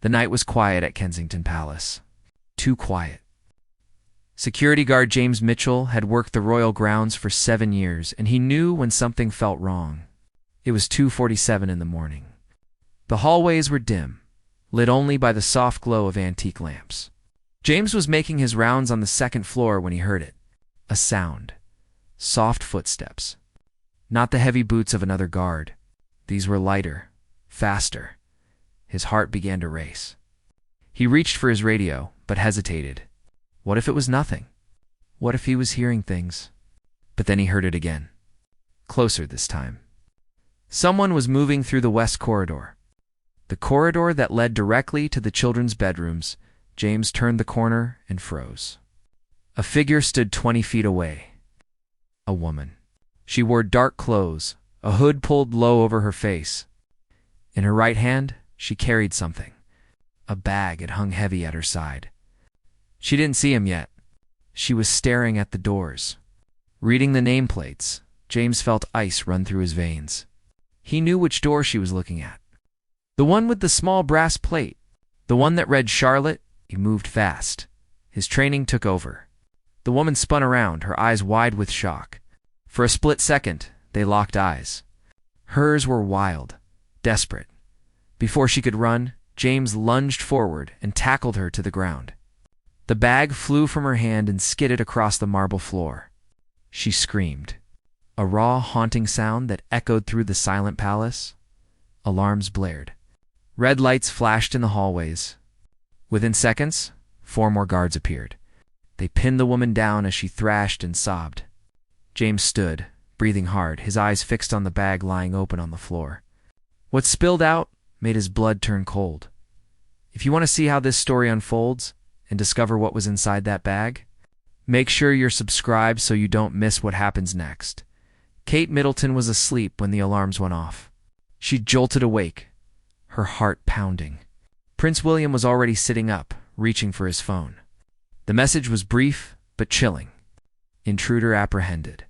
The night was quiet at Kensington Palace. Too quiet. Security guard James Mitchell had worked the royal grounds for 7 years, and he knew when something felt wrong. It was 2:47 in the morning. The hallways were dim, lit only by the soft glow of antique lamps. James was making his rounds on the second floor when he heard it. A sound. Soft footsteps. Not the heavy boots of another guard. These were lighter, faster. His heart began to race. He reached for his radio, but hesitated. What if it was nothing? What if he was hearing things? But then he heard it again. Closer this time. Someone was moving through the west corridor. The corridor that led directly to the children's bedrooms. James turned the corner and froze. A figure stood 20 feet away. A woman. She wore dark clothes, a hood pulled low over her face. In her right hand, she carried something. A bag had hung heavy at her side. She didn't see him yet. She was staring at the doors. Reading the nameplates, James felt ice run through his veins. He knew which door she was looking at. The one with the small brass plate. The one that read Charlotte. He moved fast. His training took over. The woman spun around, her eyes wide with shock. For a split second, they locked eyes. Hers were wild, desperate. Before she could run, James lunged forward and tackled her to the ground. The bag flew from her hand and skidded across the marble floor. She screamed. A raw, haunting sound that echoed through the silent palace. Alarms blared. Red lights flashed in the hallways. Within seconds, 4 more guards appeared. They pinned the woman down as she thrashed and sobbed. James stood, breathing hard, his eyes fixed on the bag lying open on the floor. What spilled out made his blood turn cold. If you want to see how this story unfolds and discover what was inside that bag, make sure you're subscribed so you don't miss what happens next. Kate Middleton was asleep when the alarms went off. She jolted awake, her heart pounding. Prince William was already sitting up, reaching for his phone. The message was brief but chilling. Intruder apprehended.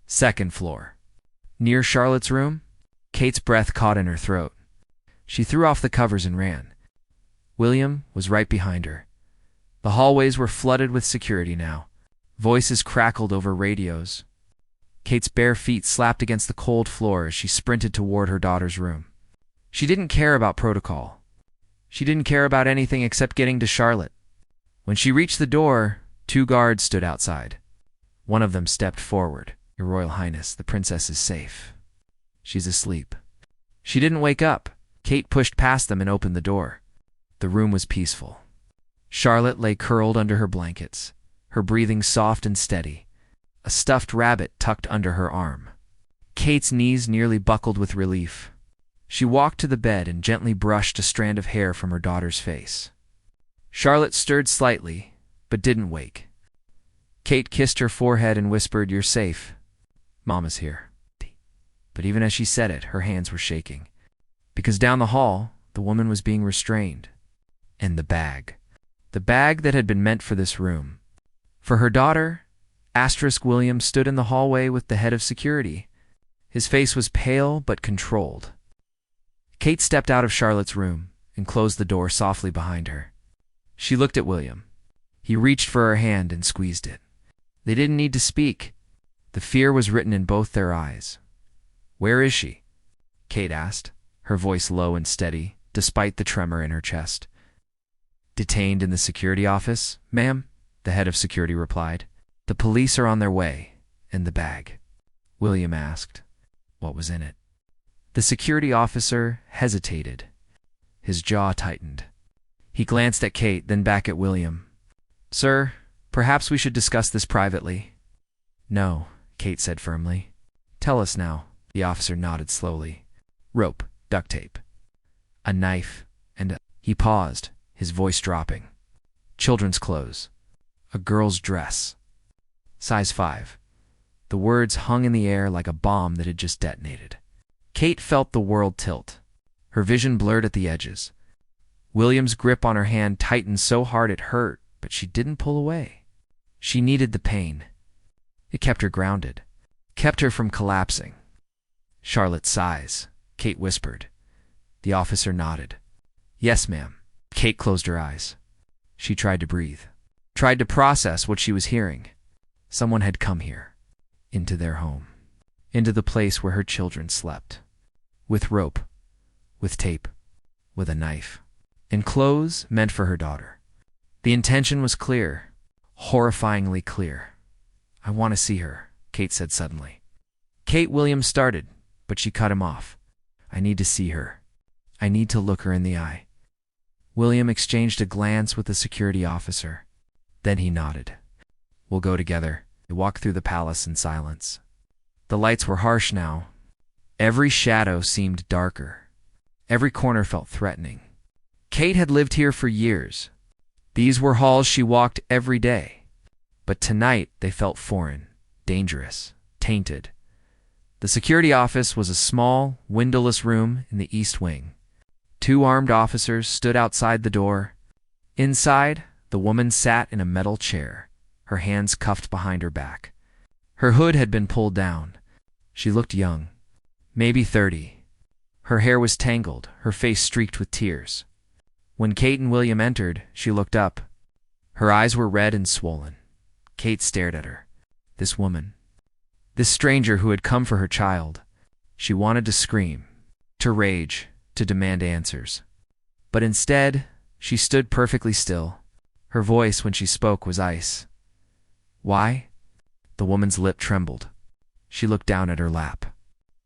2nd floor. Near Charlotte's room, Kate's breath caught in her throat. She threw off the covers and ran. William was right behind her. The hallways were flooded with security now. Voices crackled over radios. Kate's bare feet slapped against the cold floor as she sprinted toward her daughter's room. She didn't care about protocol. She didn't care about anything except getting to Charlotte. When she reached the door, 2 guards stood outside. One of them stepped forward. "Your Royal Highness, the princess is safe. She's asleep." She didn't wake up. Kate pushed past them and opened the door. The room was peaceful. Charlotte lay curled under her blankets, her breathing soft and steady, a stuffed rabbit tucked under her arm. Kate's knees nearly buckled with relief. She walked to the bed and gently brushed a strand of hair from her daughter's face. Charlotte stirred slightly, but didn't wake. Kate kissed her forehead and whispered, "You're safe. Mama's here." But even as she said it, her hands were shaking. Because down the hall, the woman was being restrained. And the bag that had been meant for this room. For her daughter, William stood in the hallway with the head of security. His face was pale but controlled. Kate stepped out of Charlotte's room and closed the door softly behind her. She looked at William. He reached for her hand and squeezed it. They didn't need to speak. The fear was written in both their eyes. "Where is she?" Kate asked, her voice low and steady, despite the tremor in her chest. "Detained in the security office, ma'am," the head of security replied. "The police are on their way." "And the bag?" William asked. "What was in it?" The security officer hesitated. His jaw tightened. He glanced at Kate, then back at William. "Sir, perhaps we should discuss this privately." "No," Kate said firmly. "Tell us now." The officer nodded slowly. "Rope, duct tape, a knife, and He paused, his voice dropping. "Children's clothes. A girl's dress. Size 5. The words hung in the air like a bomb that had just detonated. Kate felt the world tilt. Her vision blurred at the edges. William's grip on her hand tightened so hard it hurt, but she didn't pull away. She needed the pain. It kept her grounded, kept her from collapsing. "Charlotte sighs," Kate whispered. The officer nodded. "Yes, ma'am." Kate closed her eyes. She tried to breathe, tried to process what she was hearing. Someone had come here, into their home, into the place where her children slept. With rope, with tape, with a knife, and clothes meant for her daughter. The intention was clear, horrifyingly clear. "I want to see her," Kate said suddenly. Kate Williams started, but she cut him off. "I need to see her. I need to look her in the eye." William exchanged a glance with the security officer. Then he nodded. "We'll go together." They walked through the palace in silence. The lights were harsh now. Every shadow seemed darker. Every corner felt threatening. Kate had lived here for years. These were halls she walked every day. But tonight they felt foreign, dangerous, tainted. The security office was a small, windowless room in the east wing. 2 armed officers stood outside the door. Inside, the woman sat in a metal chair, her hands cuffed behind her back. Her hood had been pulled down. She looked young, maybe 30. Her hair was tangled, her face streaked with tears. When Kate and William entered, she looked up. Her eyes were red and swollen. Kate stared at her. This woman, this stranger who had come for her child. She wanted to scream, to rage, to demand answers. But instead, she stood perfectly still. Her voice, when she spoke, was ice. "Why?" The woman's lip trembled. She looked down at her lap,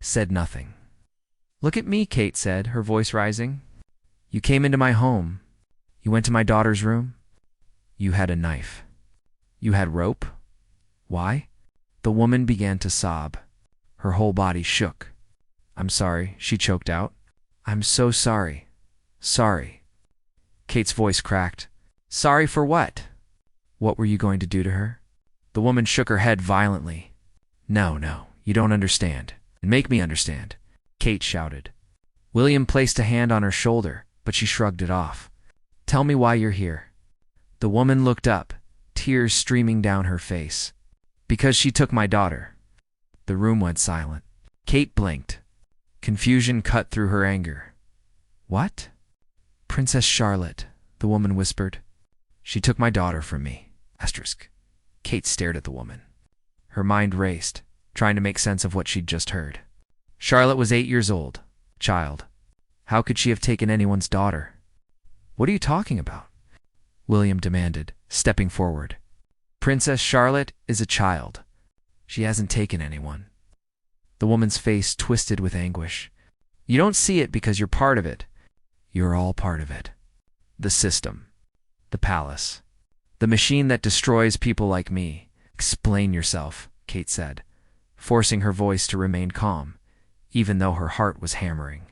said nothing. "Look at me," Kate said, her voice rising. "You came into my home. You went to my daughter's room. You had a knife. You had rope. Why?" The woman began to sob. Her whole body shook. "I'm sorry," she choked out. "I'm so sorry. Sorry." Kate's voice cracked. "Sorry for what? What were you going to do to her?" The woman shook her head violently. No, you don't understand. And make me understand," Kate shouted. William placed a hand on her shoulder, but she shrugged it off. "Tell me why you're here." The woman looked up, tears streaming down her face. "Because she took my daughter." The room went silent. Kate blinked. Confusion cut through her anger. "What?" "Princess Charlotte," the woman whispered. "She took my daughter from me." Asterisk. Kate stared at the woman. Her mind raced, trying to make sense of what she'd just heard. Charlotte was 8 years old. Child. How could she have taken anyone's daughter? "What are you talking about?" William demanded, stepping forward. "Princess Charlotte is a child. She hasn't taken anyone." The woman's face twisted with anguish. "You don't see it because you're part of it. You're all part of it. The system. The palace. The machine that destroys people like me." "Explain yourself," Kate said, forcing her voice to remain calm, even though her heart was hammering.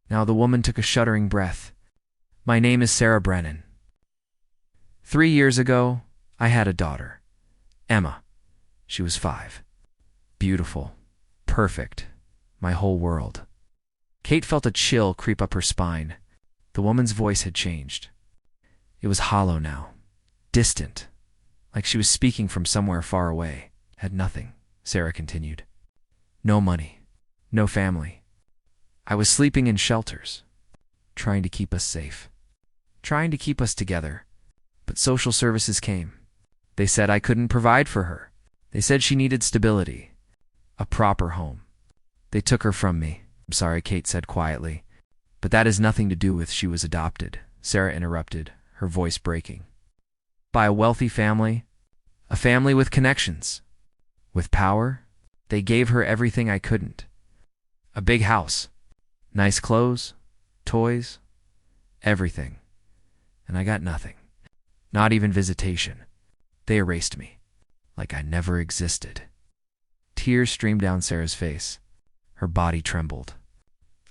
Now the woman took a shuddering breath. "My name is Sarah Brennan. 3 years ago, I had a daughter, Emma. She was 5. Beautiful. Perfect. My whole world." Kate felt a chill creep up her spine. The woman's voice had changed. It was hollow now, distant, like she was speaking from somewhere far away. "Had nothing," Sarah continued. "No money, no family. I was sleeping in shelters, trying to keep us safe, trying to keep us together. But social services came. They said I couldn't provide for her. They said she needed stability, a proper home. They took her from me." "I'm sorry," Kate said quietly, "but that has nothing to do with she was adopted," Sarah interrupted, her voice breaking. "By a wealthy family, a family with connections, with power. They gave her everything I couldn't. A big house, nice clothes, toys, everything. And I got nothing. Not even visitation. They erased me, like I never existed." Tears streamed down Sarah's face. Her body trembled.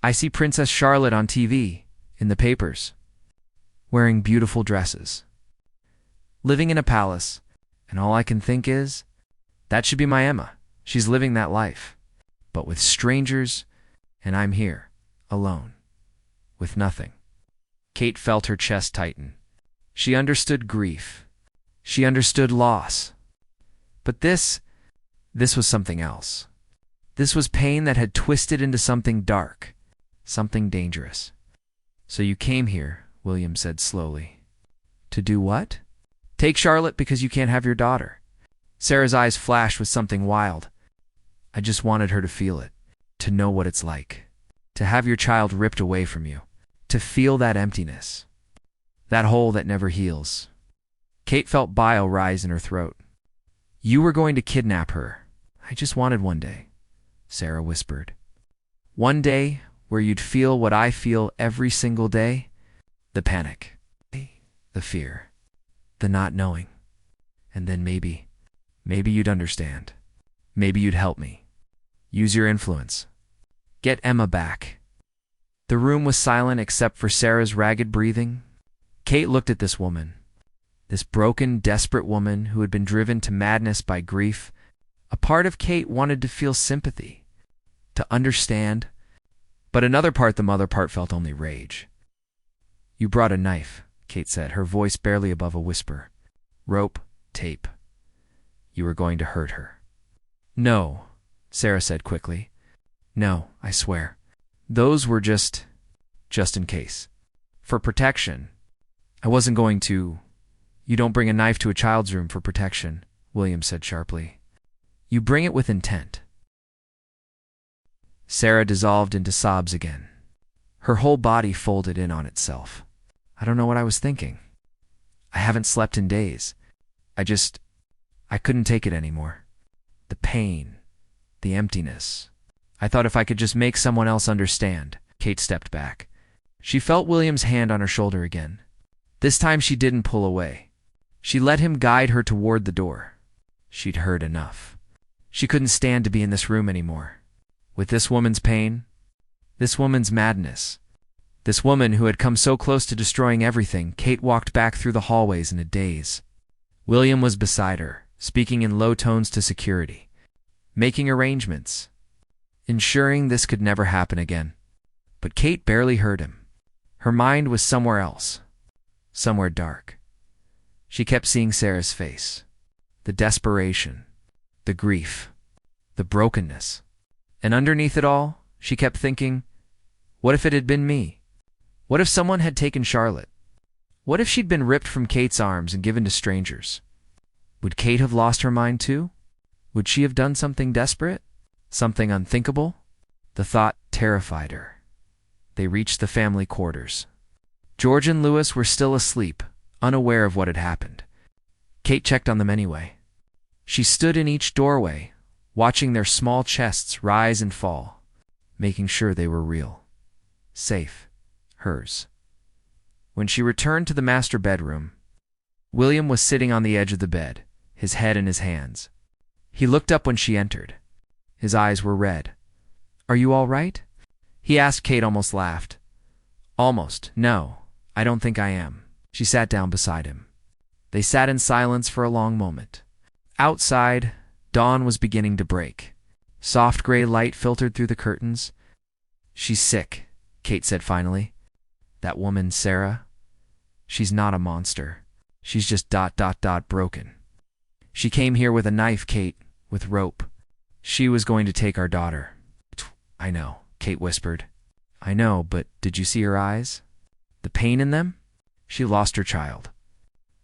"I see Princess Charlotte on TV, in the papers, wearing beautiful dresses, living in a palace, and all I can think is, that should be my Emma. She's living that life, but with strangers, and I'm here, alone, with nothing." Kate felt her chest tighten. She understood grief. She understood loss. But this was something else. This was pain that had twisted into something dark, something dangerous. "So you came here William said slowly. To do what? Take Charlotte because you can't have your daughter. Sarah's eyes flashed with something wild. I just wanted her to feel it, to know what it's like, to have your child ripped away from you, to feel that emptiness, that hole that never heals. Kate felt bile rise in her throat. You were going to kidnap her. I just wanted one day, Sarah whispered. One day where you'd feel what I feel every single day. The panic, the fear, the not knowing. And then maybe you'd understand. Maybe you'd help me. Use your influence. Get Emma back. The room was silent except for Sarah's ragged breathing. Kate looked at this woman. This broken, desperate woman who had been driven to madness by grief. A part of Kate wanted to feel sympathy, to understand, but another part, the mother part, felt only rage. You brought a knife, Kate said, her voice barely above a whisper. Rope, tape. You were going to hurt her. No, Sarah said quickly. No, I swear. Those were just in case. For protection. I wasn't going to... You don't bring a knife to a child's room for protection, William said sharply. You bring it with intent. Sarah dissolved into sobs again. Her whole body folded in on itself. I don't know what I was thinking. I haven't slept in days. I couldn't take it anymore. The pain, the emptiness. I thought if I could just make someone else understand. Kate stepped back. She felt William's hand on her shoulder again. This time she didn't pull away. She let him guide her toward the door. She'd heard enough. She couldn't stand to be in this room anymore. With this woman's pain, this woman's madness, this woman who had come so close to destroying everything. Kate walked back through the hallways in a daze. William was beside her, speaking in low tones to security, making arrangements, ensuring this could never happen again. But Kate barely heard him. Her mind was somewhere else, somewhere dark. She kept seeing Sarah's face, the desperation, the grief, the brokenness. And underneath it all, she kept thinking, what if it had been me? What if someone had taken Charlotte? What if she'd been ripped from Kate's arms and given to strangers? Would Kate have lost her mind too? Would she have done something desperate? Something unthinkable? The thought terrified her. They reached the family quarters. George and Louis were still asleep, unaware of what had happened. Kate checked on them anyway. She stood in each doorway, watching their small chests rise and fall, making sure they were real, safe, hers. When she returned to the master bedroom, William was sitting on the edge of the bed, his head in his hands. He looked up when she entered. His eyes were red. Are you all right? He asked. Kate almost laughed. Almost. No, I don't think I am. She sat down beside him. They sat in silence for a long moment. Outside, dawn was beginning to break. Soft gray light filtered through the curtains. She's sick, Kate said finally. That woman, Sarah, she's not a monster. She's just ... broken. She came here with a knife, Kate, with rope. She was going to take our daughter. I know, Kate whispered. I know, but did you see her eyes? The pain in them? She lost her child.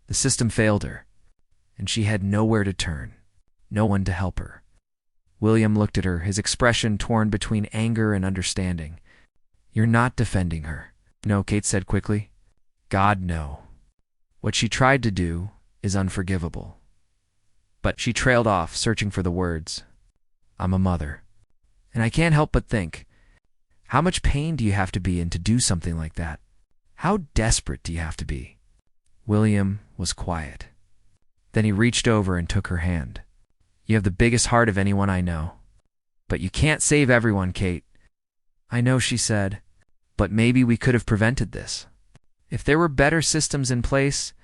The system failed her, and she had nowhere to turn, no one to help her. William looked at her, his expression torn between anger and understanding. You're not defending her. No, Kate said quickly. God, no. What she tried to do is unforgivable. But she trailed off, searching for the words. I'm a mother. And I can't help but think, how much pain do you have to be in to do something like that? How desperate do you have to be? William was quiet. Then he reached over and took her hand. You have the biggest heart of anyone I know. But you can't save everyone, Kate. I know, she said, but maybe we could have prevented this. If there were better systems in place,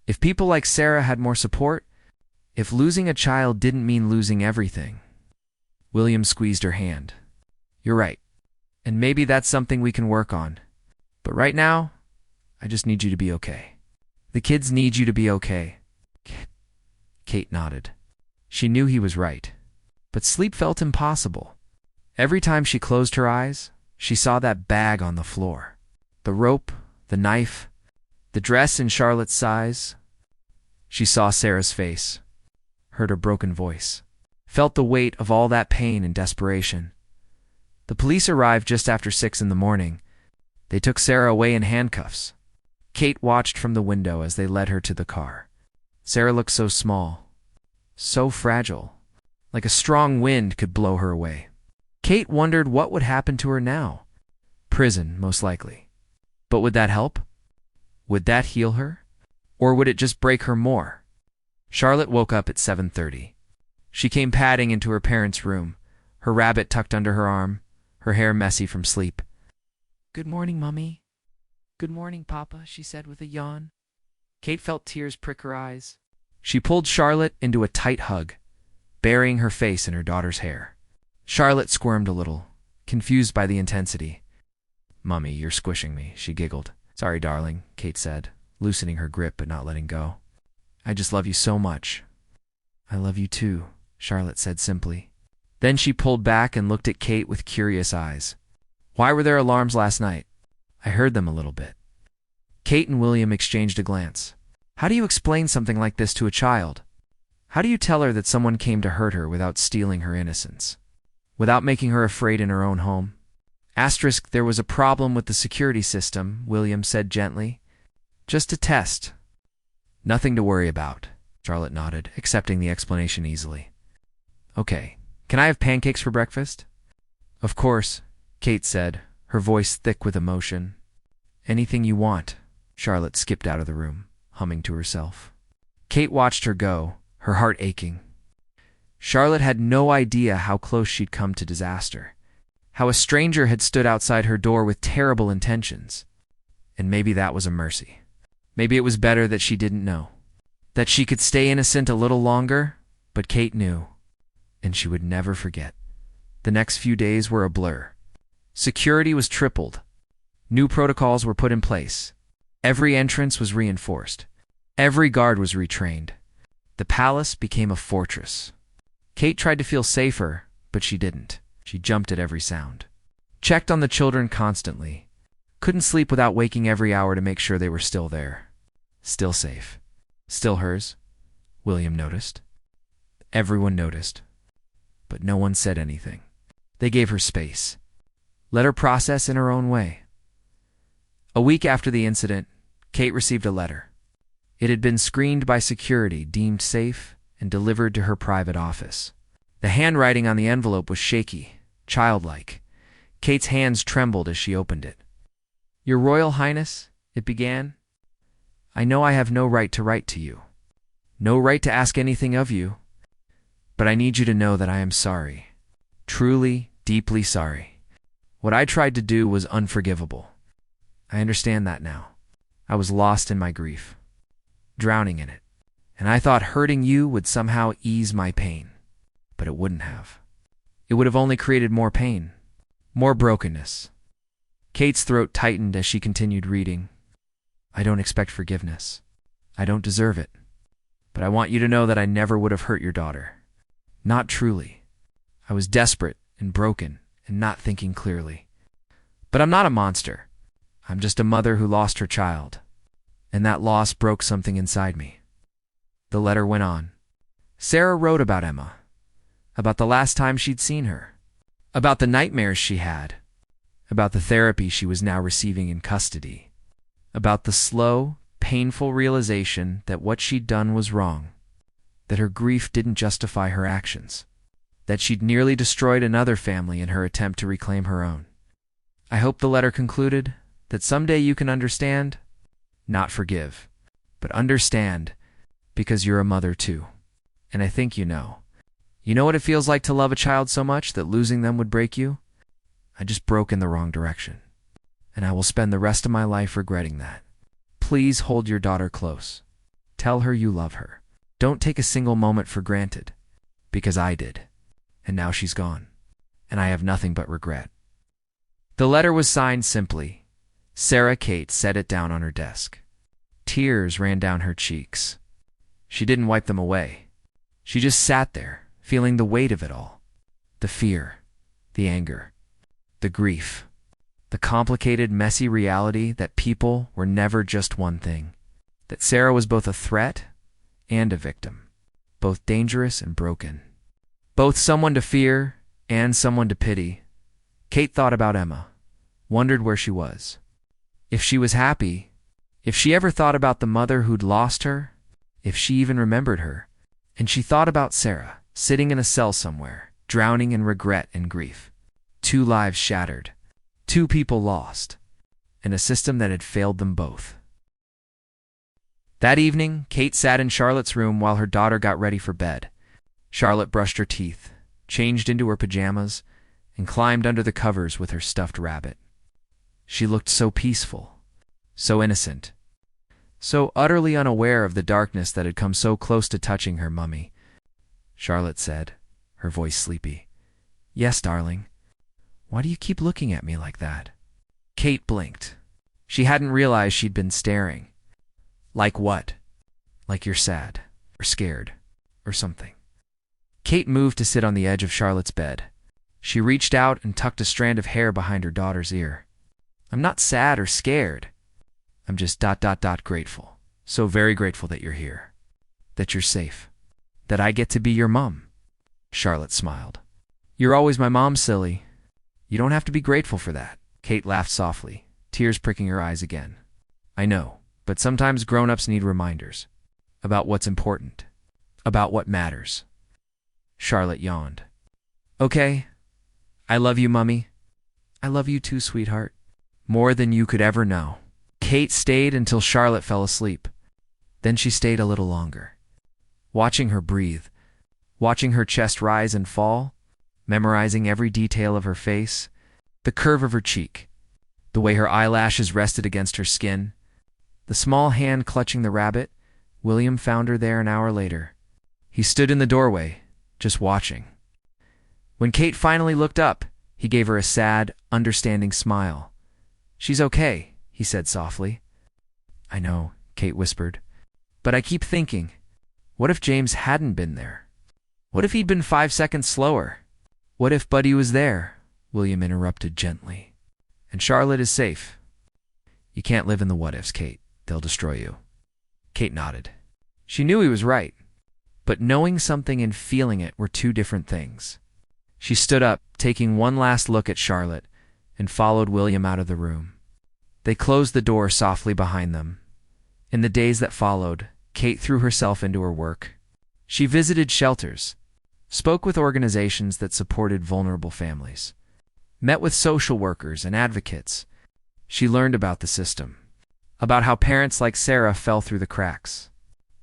if people like Sarah had more support, if losing a child didn't mean losing everything. William squeezed her hand. You're right. And maybe that's something we can work on. But right now, I just need you to be okay. The kids need you to be okay. Kate nodded. She knew he was right. But sleep felt impossible. Every time she closed her eyes, she saw that bag on the floor. The rope, The knife, the dress in Charlotte's size. She saw Sarah's face, heard her broken voice, felt the weight of all that pain and desperation. The police arrived just after 6 in the morning. They took Sarah away in handcuffs. Kate watched from the window as they led her to the car. Sarah looked so small, so fragile, like a strong wind could blow her away. Kate wondered what would happen to her now. Prison, most likely. But would that help? Would that heal her? Or would it just break her more? Charlotte woke up at 7:30. She came padding into her parents' room, her rabbit tucked under her arm, her hair messy from sleep. "Good morning, Mummy." "Good morning, Papa," she said with a yawn. Kate felt tears prick her eyes. She pulled Charlotte into a tight hug, burying her face in her daughter's hair. Charlotte squirmed a little, confused by the intensity. "Mummy, you're squishing me," she giggled. "Sorry, darling," Kate said, loosening her grip but not letting go. "I just love you so much." "I love you too," Charlotte said simply. Then she pulled back and looked at Kate with curious eyes. "Why were there alarms last night?" "I heard them a little bit." Kate and William exchanged a glance. How do you explain something like this to a child? How do you tell her that someone came to hurt her without stealing her innocence? Without making her afraid in her own home? Asterisk, there was a problem with the security system, William said gently. Just a test. Nothing to worry about, Charlotte nodded, accepting the explanation easily. Okay, can I have pancakes for breakfast? Of course, Kate said, her voice thick with emotion. Anything you want. Charlotte skipped out of the room, humming to herself. Kate watched her go, her heart aching. Charlotte had no idea how close she'd come to disaster, how a stranger had stood outside her door with terrible intentions. And maybe that was a mercy. Maybe it was better that she didn't know. That she could stay innocent a little longer, but Kate knew. And she would never forget. The next few days were a blur. Security was tripled. New protocols were put in place. Every entrance was reinforced. Every guard was retrained. The palace became a fortress. Kate tried to feel safer, but she didn't. She jumped at every sound. Checked on the children constantly. Couldn't sleep without waking every hour to make sure they were still there. Still safe. Still hers. William noticed. Everyone noticed. But no one said anything. They gave her space. Let her process in her own way. A week after the incident, Kate received a letter. It had been screened by security, deemed safe, and delivered to her private office. The handwriting on the envelope was shaky, childlike. Kate's hands trembled as she opened it. Your Royal Highness, it began. I know I have no right to write to you. No right to ask anything of you. But I need you to know that I am sorry. Truly, deeply sorry. What I tried to do was unforgivable. I understand that now. I was lost in my grief, drowning in it, and I thought hurting you would somehow ease my pain. But it wouldn't have. It would have only created more pain, more brokenness. Kate's throat tightened as she continued reading. I don't expect forgiveness. I don't deserve it. But I want you to know that I never would have hurt your daughter. Not truly. I was desperate and broken and not thinking clearly. But I'm not a monster. I'm just a mother who lost her child. And that loss broke something inside me. The letter went on. Sarah wrote about Emma. About the last time she'd seen her. About the nightmares she had. About the therapy she was now receiving in custody. About the slow, painful realization that what she'd done was wrong. That her grief didn't justify her actions. That she'd nearly destroyed another family in her attempt to reclaim her own. I hope the letter concluded that someday you can understand, not forgive, but understand because you're a mother too. And I think you know. You know what it feels like to love a child so much that losing them would break you? I just broke in the wrong direction. And I will spend the rest of my life regretting that. Please hold your daughter close. Tell her you love her. Don't take a single moment for granted. Because I did. And now she's gone. And I have nothing but regret. The letter was signed simply. Sarah Kate set it down on her desk. Tears ran down her cheeks. She didn't wipe them away. She just sat there, feeling the weight of it all. The fear, the anger, the grief. The complicated, messy reality that people were never just one thing. That Sarah was both a threat and a victim. Both dangerous and broken. Both someone to fear and someone to pity. Kate thought about Emma. Wondered where she was. If she was happy. If she ever thought about the mother who'd lost her. If she even remembered her. And she thought about Sarah, sitting in a cell somewhere, drowning in regret and grief. 2 lives shattered. 2 people lost. And a system that had failed them both. That evening, Kate sat in Charlotte's room while her daughter got ready for bed. Charlotte brushed her teeth, changed into her pajamas, and climbed under the covers with her stuffed rabbit. She looked so peaceful, so innocent, so utterly unaware of the darkness that had come so close to touching her mummy. Charlotte said, her voice sleepy. "Yes, darling. Why do you keep looking at me like that?" Kate blinked. She hadn't realized she'd been staring. Like what? Like you're sad, or scared, or something. Kate moved to sit on the edge of Charlotte's bed. She reached out and tucked a strand of hair behind her daughter's ear. "I'm not sad or scared. I'm just ... grateful. So very grateful that you're here. That you're safe. That I get to be your mom." Charlotte smiled. "You're always my mom, silly. You don't have to be grateful for that." Kate laughed softly, tears pricking her eyes again. "I know, but sometimes grown-ups need reminders. About what's important. About what matters." Charlotte yawned. "Okay. I love you, Mummy. I love you too, sweetheart. More than you could ever know." Kate stayed until Charlotte fell asleep. Then she stayed a little longer. Watching her breathe, watching her chest rise and fall, memorizing every detail of her face, the curve of her cheek, the way her eyelashes rested against her skin, the small hand clutching the rabbit. William found her there an hour later. He stood in the doorway, just watching. When Kate finally looked up, he gave her a sad, understanding smile. "She's okay," he said softly. "I know," Kate whispered. "But I keep thinking, what if James hadn't been there? What if he'd been 5 seconds slower? What if Buddy was there?" William interrupted gently. "And Charlotte is safe." "You can't live in the what-ifs, Kate. They'll destroy you." Kate nodded. She knew he was right, but knowing something and feeling it were 2 different things. She stood up, taking one last look at Charlotte, and followed William out of the room. They closed the door softly behind them. In the days that followed, Kate threw herself into her work. She visited shelters, spoke with organizations that supported vulnerable families, met with social workers and advocates. She learned about the system, about how parents like Sarah fell through the cracks,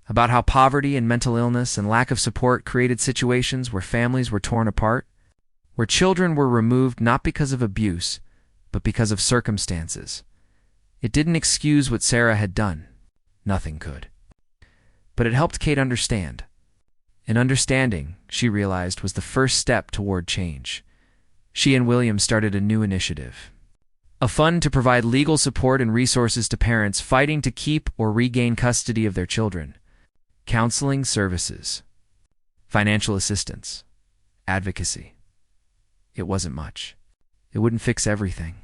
about how poverty and mental illness and lack of support created situations where families were torn apart, where children were removed not because of abuse, but because of circumstances. It didn't excuse what Sarah had done. Nothing could. But it helped Kate understand. And understanding, she realized, was the first step toward change. She and William started a new initiative. A fund to provide legal support and resources to parents fighting to keep or regain custody of their children. Counseling services. Financial assistance. Advocacy. It wasn't much. It wouldn't fix everything.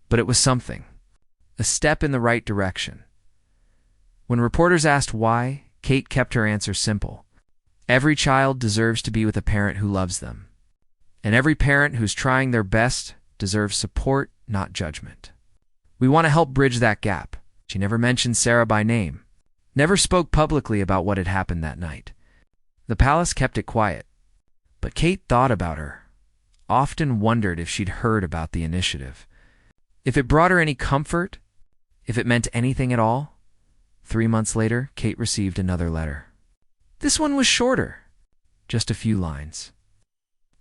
But it was something. A step in the right direction. When reporters asked why, Kate kept her answer simple. Every child deserves to be with a parent who loves them. And every parent who's trying their best deserves support, not judgment. We want to help bridge that gap. She never mentioned Sarah by name. Never spoke publicly about what had happened that night. The palace kept it quiet. But Kate thought about her. Often wondered if she'd heard about the initiative. If it brought her any comfort. If it meant anything at all. 3 months later, Kate received another letter. This one was shorter. Just a few lines.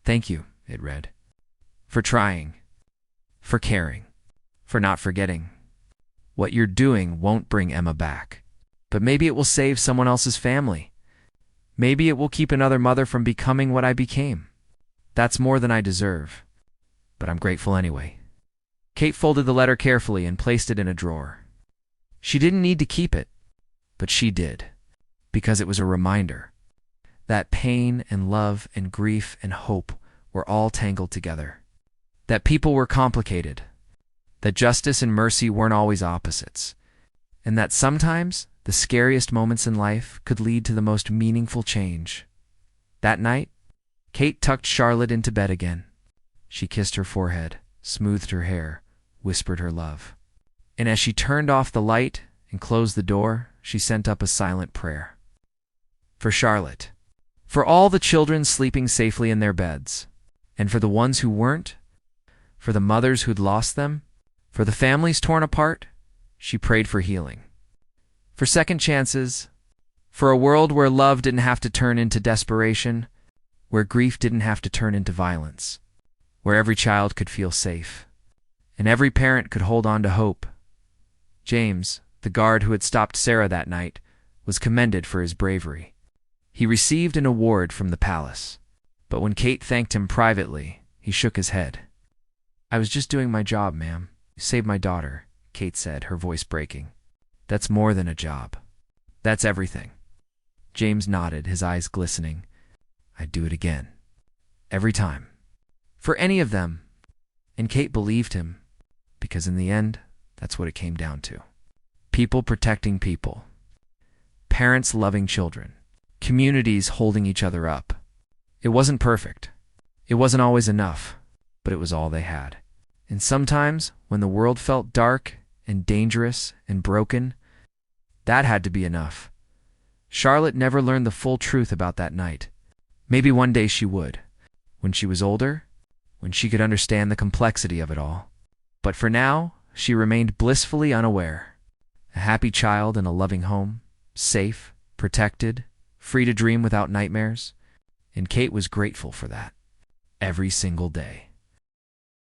"Thank you," it read. "For trying. For caring. For not forgetting. What you're doing won't bring Emma back. But maybe it will save someone else's family. Maybe it will keep another mother from becoming what I became. That's more than I deserve. But I'm grateful anyway." Kate folded the letter carefully and placed it in a drawer. She didn't need to keep it, but she did, because it was a reminder that pain and love and grief and hope were all tangled together, that people were complicated, that justice and mercy weren't always opposites, and that sometimes the scariest moments in life could lead to the most meaningful change. That night, Kate tucked Charlotte into bed again. She kissed her forehead, smoothed her hair, whispered her love. And as she turned off the light and closed the door, she sent up a silent prayer. For Charlotte, for all the children sleeping safely in their beds, and for the ones who weren't, for the mothers who'd lost them, for the families torn apart, she prayed for healing. For second chances, for a world where love didn't have to turn into desperation, where grief didn't have to turn into violence, where every child could feel safe, and every parent could hold on to hope. James, the guard who had stopped Sarah that night, was commended for his bravery. He received an award from the palace, but when Kate thanked him privately, he shook his head. "I was just doing my job, ma'am. You saved my daughter," Kate said, her voice breaking. "That's more than a job. That's everything." James nodded, his eyes glistening. "I'd do it again. Every time. For any of them." And Kate believed him, because in the end, that's what it came down to. People protecting people. Parents loving children. Communities holding each other up. It wasn't perfect. It wasn't always enough, but it was all they had. And sometimes, when the world felt dark and dangerous and broken, that had to be enough. Charlotte never learned the full truth about that night. Maybe one day she would, when she was older, when she could understand the complexity of it all. But for now, she remained blissfully unaware. A happy child in a loving home, safe, protected, free to dream without nightmares. And Kate was grateful for that. Every single day.